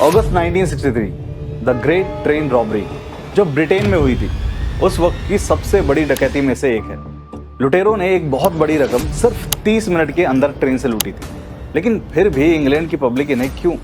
August 1963 the great train robbery जो Britain में हुई थी उस वक्त की सबसे बड़ी डकैती में से एक है। लुटेरों ने एक बहुत बड़ी रकम सिर्फ 30 मिनट के अंदर ट्रेन से लूटी थी, लेकिन फिर भी इंग्लैंड की पब्लिक इन्हें क्यों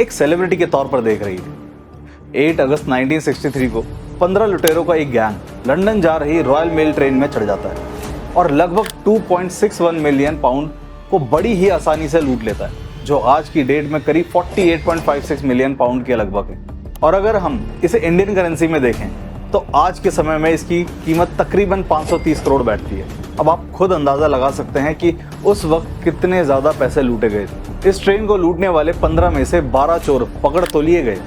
एक सेलिब्रिटी के तौर पर देख रही थी। 8 अगस्त 1963 को 15 लुटेरों का एक गैंग लंदन जा रही रॉयल मेल ट्रेन में चढ़ जाता है और लगभग 2.61 मिलियन पाउंड को बड़ी ही आसानी से लूट लेता है, जो आज की डेट में करीब 48.56 मिलियन पाउंड के लगभग है। और अगर हम इसे इंडियन करेंसी में देखें तो आज के समय में इसकी कीमत तकरीबन 530 करोड़ बैठती है। अब आप खुद अंदाज़ा लगा सकते हैं कि उस वक्त कितने ज़्यादा पैसे लूटे गए थे। इस ट्रेन को लूटने वाले 15 में से 12 चोर पकड़ तो लिए गए,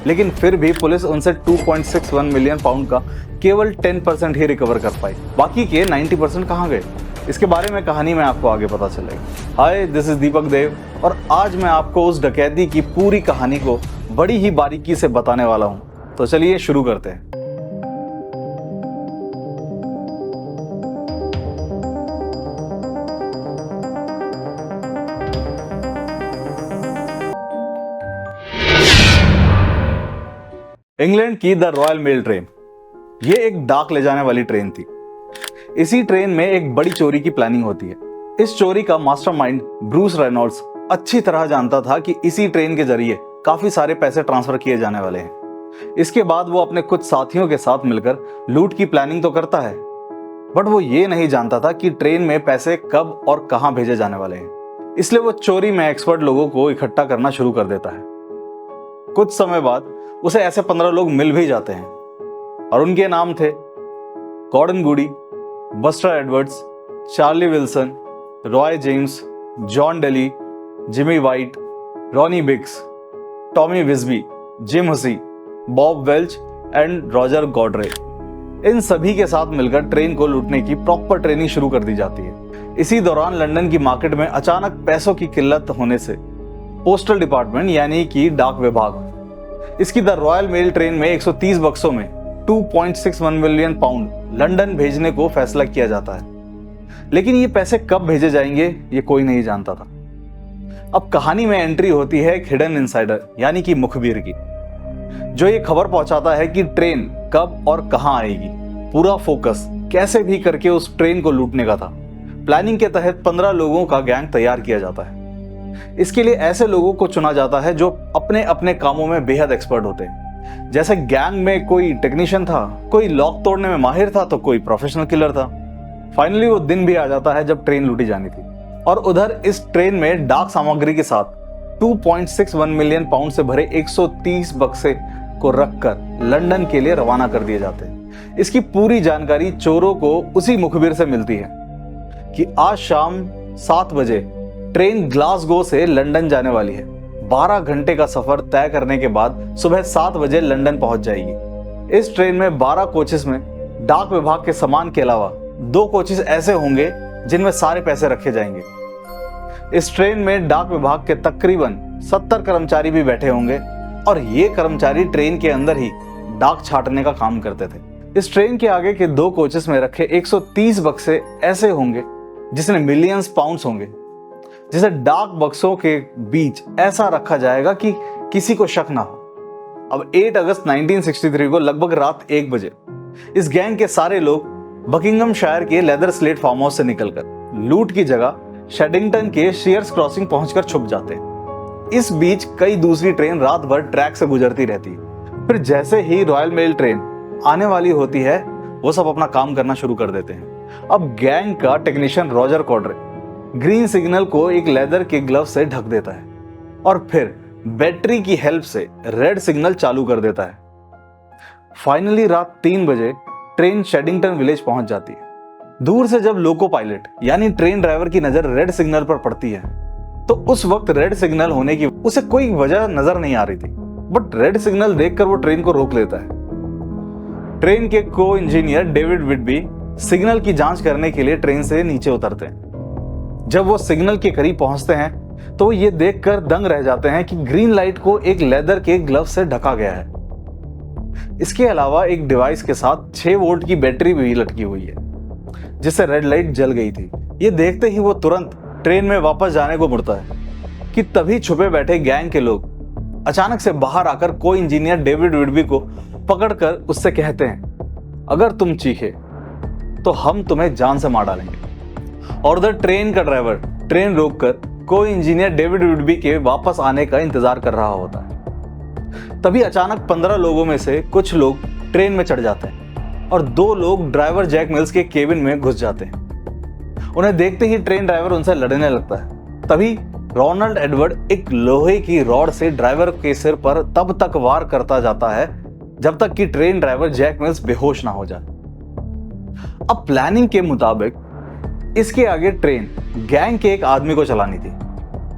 लेकिन फिर भी पुलिस उनसे 2.61 मिलियन पाउंड का केवल 10% ही रिकवर कर पाई। बाकी के 90% कहाँ गए, इसके बारे में कहानी में आपको आगे पता चलेगी। हाय, दिस इज दीपक देव और आज मैं आपको उस डकैती की पूरी कहानी को बड़ी ही बारीकी से बताने वाला हूँ। तो चलिए शुरू करते हैं। इंग्लैंड की द रॉयल मेल ट्रेन, ये एक डाक ले जाने वाली ट्रेन थी। इसी ट्रेन में एक बड़ी चोरी की प्लानिंग होती है। इस चोरी का मास्टरमाइंड ब्रूस रेनॉल्ड्स अच्छी तरह जानता था कि इसी ट्रेन के जरिए काफी सारे पैसे ट्रांसफर किए जाने वाले हैं। इसके बाद वो अपने कुछ साथियों के साथ मिलकर लूट की प्लानिंग तो करता है, बट वो ये नहीं जानता था कि ट्रेन में पैसे कब और कहां भेजे जाने वाले हैं। इसलिए वो चोरी में एक्सपर्ट लोगों को इकट्ठा करना शुरू कर देता है। कुछ समय बाद उसे ऐसे 15 लोग मिल भी जाते हैं और उनके नाम थे Gordon Goody, Buster Edwards, Charlie Wilson, Roy James, John Daly, Jimmy White, Ronnie Biggs, Tommy Wisbey, Jim Hussey, Bob Welch and Roger Cordrey. इन सभी के साथ मिलकर ट्रेन को लूटने की प्रॉपर ट्रेनिंग शुरू कर दी जाती है। इसी दौरान लंदन की मार्केट में अचानक पैसों की किल्लत होने से पोस्टल डिपार्टमेंट यानी कि डाक विभाग इसकी द रॉयल मेल ट्रेन में 130 बक्सों में 2.61 मिलियन पाउंड लंदन भेजने को फैसला किया जाता है। लेकिन ये पैसे कब भेजे जाएंगे ये कोई नहीं जानता था। अब कहानी में एंट्री होती है एक हिडन इनसाइडर यानी कि मुखबिर की, जो ये खबर पहुंचाता है कि ट्रेन कब और कहां आएगी। पूरा फोकस कैसे भी करके उस ट्रेन को लूटने का था। प्लानिंग के तहत 15 लोगों का गैंग तैयार किया जाता है। इसके लिए ऐसे लोगों को चुना जाता है जो अपने अपने कामों में बेहद एक्सपर्ट होते हैं। जैसे गैंग में कोई टेक्नीशियन था, कोई लॉक तोड़ने में माहिर था, तो कोई प्रोफेशनल किलर था। फाइनली वो दिन भी आ जाता है जब ट्रेन लूटी जानी थी और उधर इस ट्रेन में डाक सामग्री के साथ 2.61 मिलियन पाउंड से भरे 130 बक्से को रखकर लंदन के लिए रवाना कर दिए जाते हैं। इसकी पूरी जानकारी चोरों को उसी मुखबिर से मिलती है कि आज शाम 7 बजे ट्रेन ग्लासगो से लंदन जाने वाली है। 12 घंटे का सफर तय करने के बाद सुबह 7 बजे लंदन पहुंच जाएगी। इस ट्रेन में 12 कोचेस में डाक विभाग के सामान के अलावा 2 कोचेस ऐसे होंगे जिनमें सारे पैसे रखे जाएंगे। इस ट्रेन में डाक विभाग के तकरीबन 70 कर्मचारी भी बैठे होंगे और ये कर्मचारी ट्रेन के अंदर ही डाक छाटने का काम करते थे। इस ट्रेन के आगे के 2 कोचेस में रखे 130 बक्से ऐसे होंगे जिसमें मिलियंस पाउंड्स होंगे, जिसे डाक बक्सों के बीच ऐसा रखा जाएगा कि किसी को शक ना हो। अब 8 अगस्त 1963 को लगभग रात 1 बजे इस गैंग के सारे लोग बकिंगमशायर के लेदर स्लेट फार्म हाउस से निकलकर लूट की जगह शेडिंगटन के शेयर्स क्रॉसिंग पहुंचकर छुप जाते हैं। इस बीच कई दूसरी ट्रेन रात भर ट्रैक से गुजरती रहती है। फिर जैसे ही रॉयल मेल ट्रेन आने वाली होती है वो सब अपना काम करना शुरू कर देते हैं। अब गैंग का टेक्नीशियन रॉजर कॉडरे ग्रीन सिग्नल को एक लेदर के ग्लव से ढक देता है और फिर बैटरी की हेल्प से रेड सिग्नल चालू कर देता है। फाइनली रात 3 बजे ट्रेन शेडिंगटन विलेज पहुंच जाती है। दूर से जब लोको पायलट यानी ट्रेन ड्राइवर की नजर रेड सिग्नल पर पड़ती है तो उस वक्त रेड सिग्नल होने की उसे कोई वजह नजर नहीं आ रही थी, बट रेड सिग्नल देखकर वो ट्रेन को रोक लेता है। ट्रेन के को इंजीनियर डेविड विटबी सिग्नल की जांच करने के लिए ट्रेन से नीचे उतरते हैं। जब वो सिग्नल के करीब पहुंचते हैं तो ये देखकर दंग रह जाते हैं कि ग्रीन लाइट को एक लेदर के ग्लव से ढका गया है। इसके अलावा एक डिवाइस के साथ 6 वोल्ट की बैटरी भी लटकी हुई है जिससे रेड लाइट जल गई थी। ये देखते ही वो तुरंत ट्रेन में वापस जाने को मुड़ता है कि तभी छुपे बैठे गैंग के लोग अचानक से बाहर आकर को इंजीनियर डेविड विडबी को पकड़कर उससे कहते हैं, अगर तुम चीखे तो हम तुम्हें जान से मार डालेंगे। और उधर ट्रेन का ड्राइवर ट्रेन रोककर को इंजीनियर डेविड विडबी के वापस आने का इंतजार कर रहा होता है। तभी अचानक 15 लोगों में से कुछ लोग ट्रेन में चढ़ जाते हैं और 2 लोग ड्राइवर जैक मिल्स के केबिन में घुस जाते हैं। उन्हें देखते ही ट्रेन ड्राइवर उनसे लड़ने लगता है। तभी रोनाल्ड एडवर्ड एक लोहे की रॉड से ड्राइवर के सिर पर तब तक वार करता जाता है जब तक कि ट्रेन ड्राइवर जैक मिल्स बेहोश ना हो जाए। अब प्लानिंग के मुताबिक इसके आगे ट्रेन गैंग के एक आदमी को चलानी थी,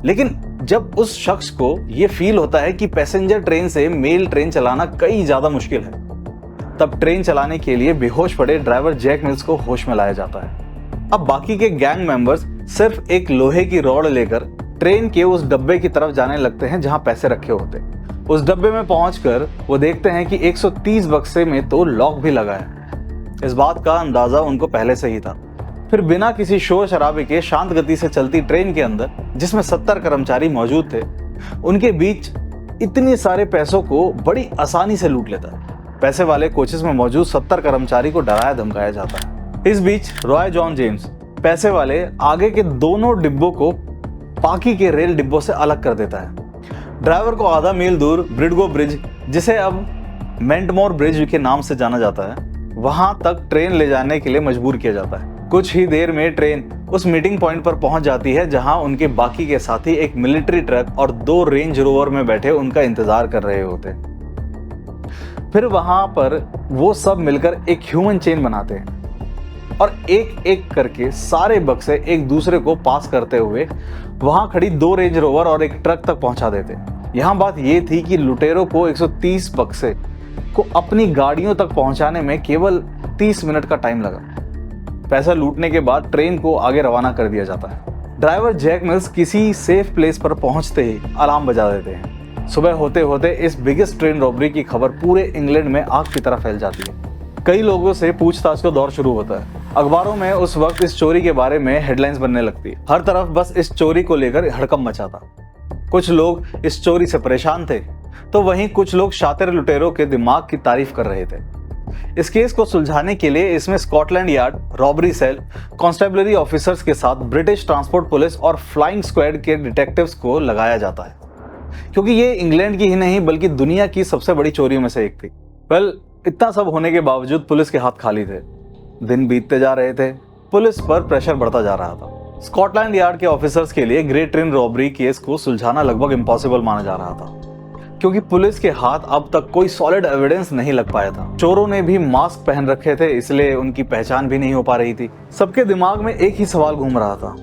लेकिन जब उस शख्स को यह फील होता है कि पैसेंजर ट्रेन से मेल ट्रेन चलाना कई ज्यादा मुश्किल है, तब ट्रेन चलाने के लिए बेहोश पड़े ड्राइवर जैक मिल्स को होश में लाया जाता है। अब बाकी के गैंग मेंबर्स सिर्फ एक लोहे की रॉड लेकर ट्रेन के उस डब्बे की तरफ जाने लगते हैं जहां पैसे रखे होते। उस डब्बे में पहुंचकर वो देखते हैं कि 130 बक्से में तो लॉक भी लगा है। इस बात का अंदाजा उनको पहले से ही था। फिर बिना किसी शोर शराबे के शांत गति से चलती ट्रेन के अंदर, जिसमें 70 कर्मचारी मौजूद थे, उनके बीच इतने सारे पैसों को बड़ी आसानी से लूट लेता है। पैसे वाले कोचेस में मौजूद 70 कर्मचारी को डराया धमकाया जाता है। इस बीच रॉय जॉन जेम्स पैसे वाले आगे के दोनों डिब्बों को बाकी के रेल डिब्बों से अलग कर देता है। ड्राइवर को आधा मील दूर ब्रिडगो ब्रिज, जिसे अब मेंटमोर ब्रिज के नाम से जाना जाता है, वहां तक ट्रेन ले जाने के लिए मजबूर किया जाता है। कुछ ही देर में ट्रेन उस मीटिंग पॉइंट पर पहुंच जाती है जहां उनके बाकी के साथी एक मिलिट्री ट्रक और 2 रेंज रोवर में बैठे उनका इंतजार कर रहे होते हैं। फिर वहां पर वो सब मिलकर एक ह्यूमन चेन बनाते हैं और एक एक करके सारे बक्से एक दूसरे को पास करते हुए वहां खड़ी 2 रेंज रोवर और एक ट्रक तक पहुंचा देते। यहां बात यह थी कि लुटेरों को 130 बक्से को अपनी गाड़ियों तक पहुंचाने में केवल 30 मिनट का टाइम लगा। पैसा लूटने के बाद ट्रेन को आगे रवाना कर दिया जाता है। ड्राइवर जैक मिल्स किसी सेफ प्लेस पर पहुंचते ही अलार्म बजा देते हैं। सुबह होते होते इस बिगेस्ट ट्रेन रॉबरी की खबर पूरे इंग्लैंड में आग की तरह फैल जाती है। कई लोगों से पूछताछ का दौर शुरू होता है। अखबारों में उस वक्त इस चोरी के बारे में हेडलाइंस बनने लगती है। हर तरफ बस इस चोरी को लेकर हड़कंप मचा था। कुछ लोग इस चोरी से परेशान थे, तो वहीं कुछ लोग शातिर लुटेरों के दिमाग की तारीफ कर रहे थे। इस केस को सुलझाने के लिए इसमें Scotland Yard, robbery cell, constabulary officers के साथ ब्रिटिश ट्रांसपोर्ट पुलिस और फ्लाइंग स्क्वाड के डिटेक्टिव्स को लगाया जाता है, क्योंकि ये इंग्लैंड की ही नहीं बल्कि दुनिया की सबसे बड़ी चोरियों में से एक थी। इतना सब होने के बावजूद पुलिस के हाथ खाली थे। दिन बीतते जा रहे थे, पुलिस पर प्रेशर बढ़ता जा रहा था। स्कॉटलैंड यार्ड के ऑफिसर्स के लिए ग्रेट ट्रेन रॉबरी केस को सुलझाना लगभग इम्पॉसिबल माना जा रहा था, क्योंकि पुलिस के हाथ अब तक कोई सॉलिड एविडेंस नहीं लग पाया था। चोरों ने भी मास्क पहन रखे थे, इसलिए उनकी पहचान भी नहीं हो पा रही थी। सबके दिमाग में एक ही सवाल घूम रहा था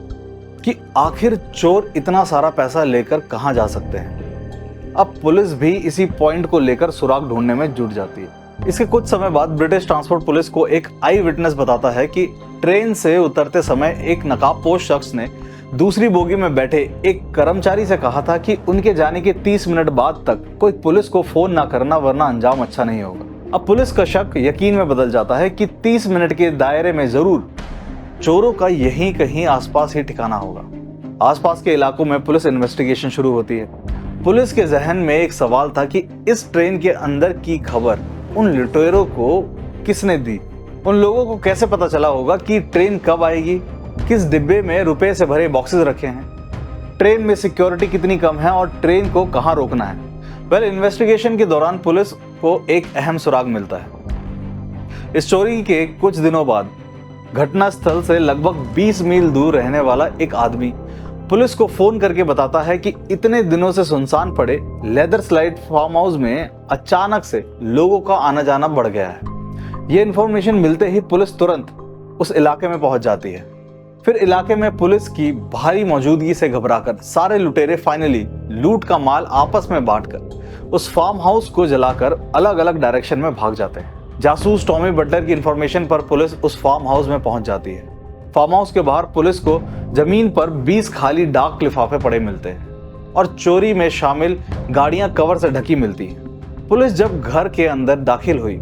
कि आखिर चोर इतना सारा पैसा लेकर कहां जा सकते हैं। अब पुलिस भी इसी पॉइंट को लेकर सुराग ढूंढने में जुट जाती है। इसके कुछ समय बाद ब्रिटिश ट्रांसपोर्ट पुलिस को एक आई विटनेस बताता है कि ट्रेन से उतरते समय एक नकाबपोश शख्स ने दूसरी बोगी में बैठे एक कर्मचारी से कहा था कि उनके जाने के 30 मिनट बाद तक कोई पुलिस को फोन ना करना, वरना अंजाम अच्छा नहीं होगा। अब पुलिस का शक यकीन में बदल जाता है कि 30 मिनट के दायरे में जरूर चोरों का यहीं कहीं आसपास ही ठिकाना होगा। आसपास के इलाकों में पुलिस इन्वेस्टिगेशन शुरू होती है। पुलिस के जहन में एक सवाल था कि इस ट्रेन के अंदर की खबर उन लुटेरों को किसने दी। उन लोगों को कैसे पता चला होगा कि ट्रेन कब आएगी, किस डिब्बे में रुपए से भरे बॉक्सेस रखे हैं, ट्रेन में सिक्योरिटी कितनी कम है और ट्रेन को कहां रोकना है। इन्वेस्टिगेशन के दौरान पुलिस को एक अहम सुराग मिलता है। इस चोरी के कुछ दिनों बाद घटनास्थल से लगभग 20 मील दूर रहने वाला एक आदमी पुलिस को फोन करके बताता है कि इतने दिनों से सुनसान पड़े लेदर स्लाइड फार्म हाउस में अचानक से लोगों का आना जाना बढ़ गया है। ये इन्फॉर्मेशन मिलते ही पुलिस तुरंत उस इलाके में पहुंच जाती है। फिर इलाके में पुलिस की भारी मौजूदगी से घबराकर सारे लुटेरे फाइनली लूट का माल आपस में बांटकर उस फार्म हाउस को जलाकर अलग अलग डायरेक्शन में भाग जाते हैं। जासूस टॉमी बटलर की इन्फॉर्मेशन पर पुलिस उस फार्म हाउस में पहुंच जाती है। फार्म हाउस के बाहर पुलिस को जमीन पर 20 खाली डाक लिफाफे पड़े मिलते हैं और चोरी में शामिल गाड़ियां कवर से ढकी मिलती हैं। पुलिस जब घर के अंदर दाखिल हुई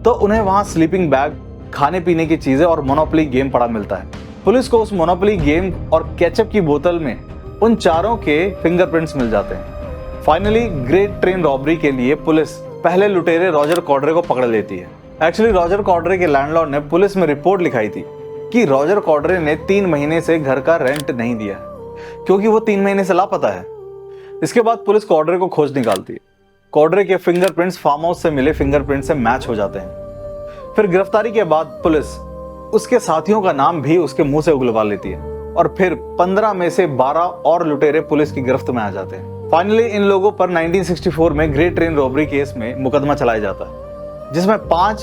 तो उन्हें वहां स्लीपिंग बैग, खाने पीने की चीजें और मोनोपोली गेम पड़ा मिलता है। पुलिस को उस मोनोपोली गेम और केचप की बोतल में उन चारों के फिंगरप्रिंट्स मिल जाते हैं। फाइनली ग्रेट ट्रेन रॉबरी के लिए पुलिस पहले लुटेरे रॉजर कॉर्ड्रे को पकड़ लेती है। एक्चुअली रॉजर कॉर्ड्रे के लैंडलॉर्ड ने पुलिस में रिपोर्ट लिखाई थी कि रॉजर कॉर्ड्रे ने 3 महीने से घर का रेंट नहीं दिया क्योंकि वो 3 महीने से लापता है। इसके बाद पुलिस कॉर्ड्रे को खोज निकालती है। कॉर्ड्रे के फिंगरप्रिंट्स फार्म हाउस से मिले फिंगरप्रिंट से मैच हो जाते हैं। फिर गिरफ्तारी के बाद पुलिस उसके साथियों का नाम भी उसके मुंह से उगलवा लेती है और फिर 15 में से 12 और लुटेरे पुलिस की गिरफ्त में आ जाते हैं। फाइनली इन लोगों पर 1964 में ग्रेट ट्रेन रॉबरी केस में मुकदमा चलाया जाता है, जिसमें 5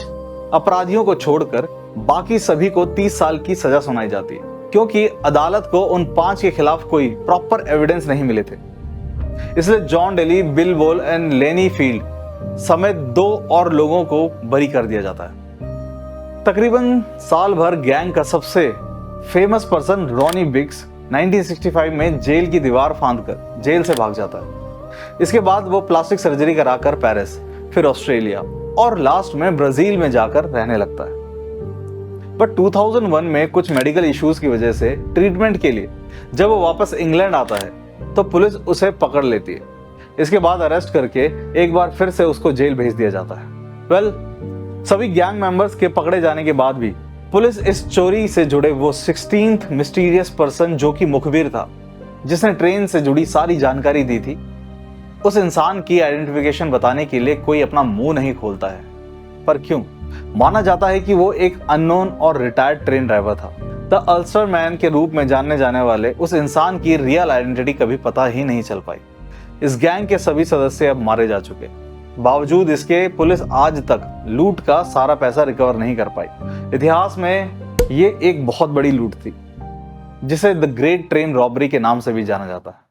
अपराधियों को छोड़कर बाकी सभी को 30 साल की सजा सुनाई जाती है क्योंकि अदालत को उन 5 के खिलाफ कोई प्रॉपर एविडेंस नहीं मिले थे। इसलिए John daily, bill wall and लेनी फील्ड समेत 2 और लोगों को बरी कर दिया जाता है। तकरीबन साल भर गैंग का सबसे फेमस पर्सन रॉनी बिग्स 1965 में जेल की दीवार फांदकर जेल से भाग जाता है। इसके बाद वो प्लास्टिक सर्जरी कराकर पेरिस, फिर ऑस्ट्रेलिया और लास्ट में ब्राजील में जाकर रहने लगता है। बट 2001 में कुछ मेडिकल इश्यूज की वजह से ट्रीटमेंट के लिए जब वो वापस इंग्लैंड आता है तो पुलिस उसे पकड़ लेती है। इसके बाद अरेस्ट करके एक बार फिर से उसको जेल भेज दिया जाता है। सभी गैंग मेंबर्स के पकड़े जाने के बाद भी पुलिस इस चोरी से जुड़े वो 16th मिस्टीरियस पर्सन जो कि मुखबिर था, जिसने ट्रेन से जुड़ी सारी जानकारी दी थी, उस इंसान की आइडेंटिफिकेशन बताने के लिए कोई अपना मुंह नहीं खोलता है। पर क्यों? माना जाता है कि वो एक अननोन और रिटायर्ड ट्रेन ड्राइवर था। द अल्सर मैन के रूप में जानने जाने वाले उस इंसान की रियल आइडेंटिटी कभी पता ही नहीं चल पाई। इस गैंग के सभी सदस्य अब मारे जा चुके। बावजूद इसके पुलिस आज तक लूट का सारा पैसा रिकवर नहीं कर पाई। इतिहास में ये एक बहुत बड़ी लूट थी जिसे द ग्रेट ट्रेन रॉबरी के नाम से भी जाना जाता है।